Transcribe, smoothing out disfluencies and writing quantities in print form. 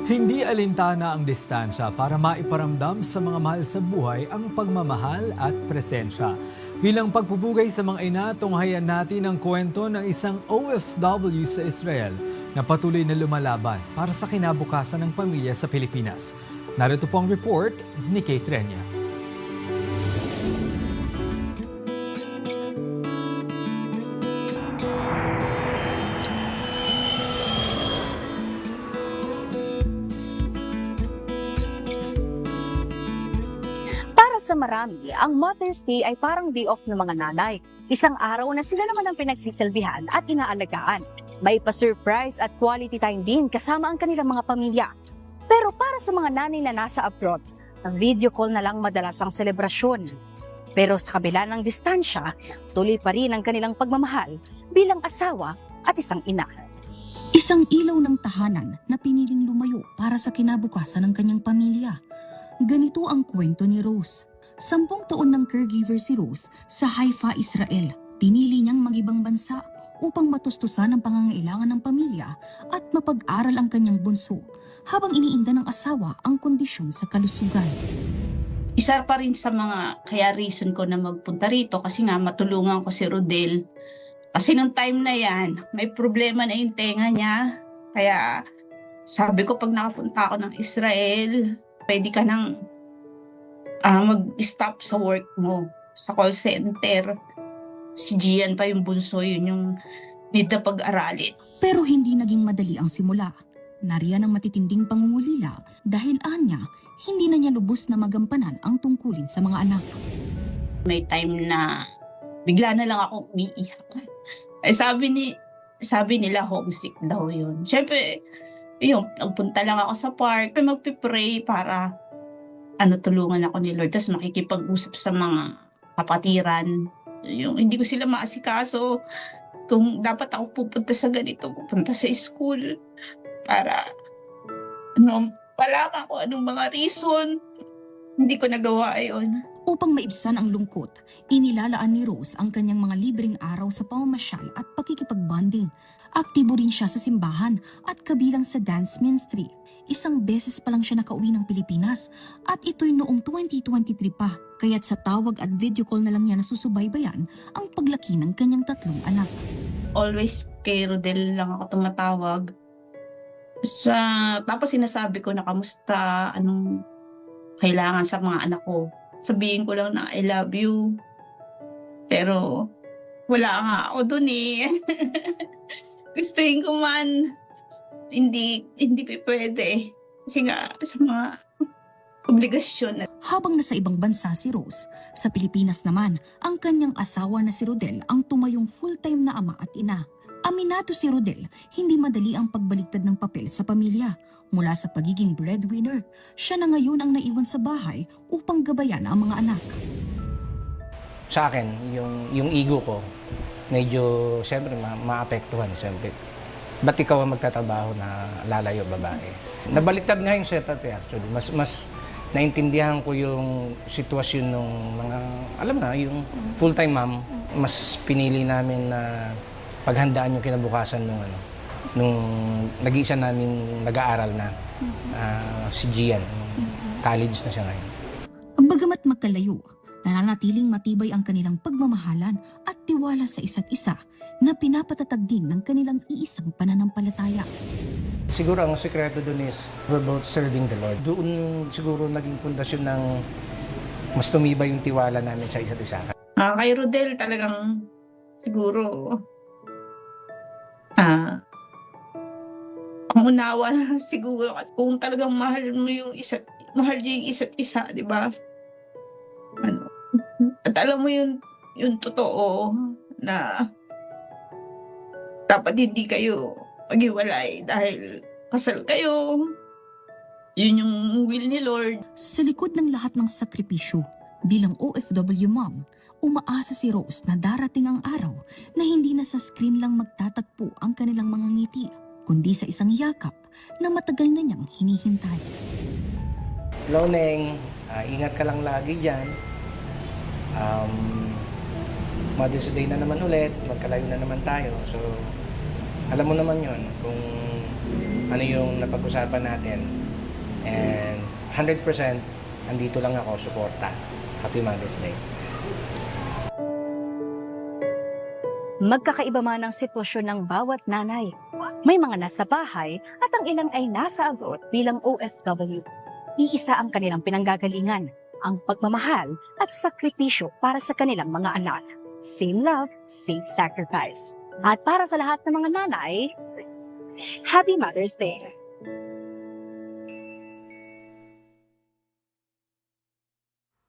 Hindi alintana ang distansya para maiparamdam sa mga mahal sa buhay ang pagmamahal at presensya. Bilang pagpupugay sa mga ina, tunghayan natin ang kwento ng isang OFW sa Israel na patuloy na lumalaban para sa kinabukasan ng pamilya sa Pilipinas. Narito po ang report ni Kate Renya. Sa marami, ang Mother's Day ay parang day off ng mga nanay. Isang araw na sila naman ang pinagsisilbihan at inaalagaan. May pa-surprise at quality time din kasama ang kanilang mga pamilya. Pero para sa mga nanay na nasa abroad, video call na lang madalas ang selebrasyon. Pero sa kabila ng distansya, tuloy pa rin ang kanilang pagmamahal bilang asawa at isang ina. Isang ilaw ng tahanan na piniling lumayo para sa kinabukasan ng kanyang pamilya. Ganito ang kwento ni Rose. 10 taon ng caregiver si Rose sa Haifa, Israel. Pinili niyang mag-ibang bansa upang matustusan ang pangangailangan ng pamilya at mapag-aral ang kanyang bunso habang iniinda ng asawa ang kondisyon sa kalusugan. Isa pa rin sa mga kaya reason ko na magpunta rito kasi nga matulungan ko si Rodel. Kasi nung time na yan, may problema na yung tenga niya. Kaya sabi ko pag nakapunta ako ng Israel, pwede ka nang mag-stop sa work mo sa call center. Si Gian pa yung bunso, yun yung need na pag-aralin. Pero hindi naging madali ang simula. Nariyan ang matitinding pangungulila dahil anya, hindi na niya lubos na magampanan ang tungkulin sa mga anak. May time na bigla na lang ako umiiyak. Ay sabi nila homesick daw yun. Siyempre, yun, nagpunta lang ako sa park, magpipray para tulungan ako ni Lord. Tapos makikipag-usap sa mga kapatiran. Yung hindi ko sila maasikaso. Kung dapat ako pupunta sa ganito, pupunta sa school para malaman ko anong mga reason. Hindi ko nagawa yun. Upang maibsan ang lungkot, inilalaan ni Rose ang kanyang mga libreng araw sa pamamasyal at pakikipag-bonding. Aktibo rin siya sa simbahan at kabilang sa dance ministry. 1 beses pa lang siya nakauwi ng Pilipinas at ito'y noong 2023 pa. Kaya't sa tawag at video call na lang niya nasusubaybayan ang paglaki ng kanyang 3 anak. Always kay Rodel lang ako tumatawag. Tapos sinasabi ko na kamusta, anong kailangan sa mga anak ko. Sabihin ko lang na I love you. Pero wala nga ako dun eh. Gustuhin ko man. Hindi pwede. Kasi nga sa mga obligasyon. Habang nasa ibang bansa si Rose, sa Pilipinas naman, ang kanyang asawa na si Rodel ang tumayong full-time na ama at ina. Aminado si Rodel, hindi madali ang pagbaliktad ng papel sa pamilya. Mula sa pagiging breadwinner, siya na ngayon ang naiwan sa bahay upang gabayan ang mga anak. Sa akin, yung ego ko, medyo siyempre maapektuhan siyempre. Ba't ikaw ang magtatrabaho na lalayo babae? Nabaliktad nga yung setup actually. Mas naintindihan ko yung sitwasyon ng mga, alam na, yung full-time mom. Mas pinili namin na paghandaan yung kinabukasan nung nag-iisa naming nag-aaral na si Gian. College na siya ngayon. Bagamat magkalayo, nananatiling matibay ang kanilang pagmamahalan at tiwala sa isa't isa na pinapatatag din ng kanilang iisang pananampalataya. Siguro ang sekreto doon is we're both serving the Lord. Doon siguro naging pundasyon ng mas tumibay yung tiwala namin sa isa't isa. Kay Rodel talagang siguro ang unawa na siguro at kung talagang mahal niyo yung isa't isa, di ba? At alam mo yung totoo na dapat hindi kayo maghiwalay dahil kasal kayo. Yun yung will ni Lord. Sa likod ng lahat ng sakripisyo, bilang OFW mom, umaasa si Rose na darating ang araw na hindi na sa screen lang magtatagpo ang kanilang mga ngiti, kundi sa isang yakap na matagal na niyang hinihintay. Hello, Neng. Ingat ka lang lagi dyan. Mother's Day na naman ulit. Magkalayo na naman tayo. So, alam mo naman yon kung ano yung napag-usapan natin. And 100% andito lang ako, suporta. Happy Mother's Day. Magkakaiba man ang sitwasyon ng bawat nanay. May mga nasa bahay at ang ilang ay nasa abroad bilang OFW. Iisa ang kanilang pinanggagalingan, ang pagmamahal at sakripisyo para sa kanilang mga anak. Same love, same sacrifice. At para sa lahat ng mga nanay, Happy Mother's Day!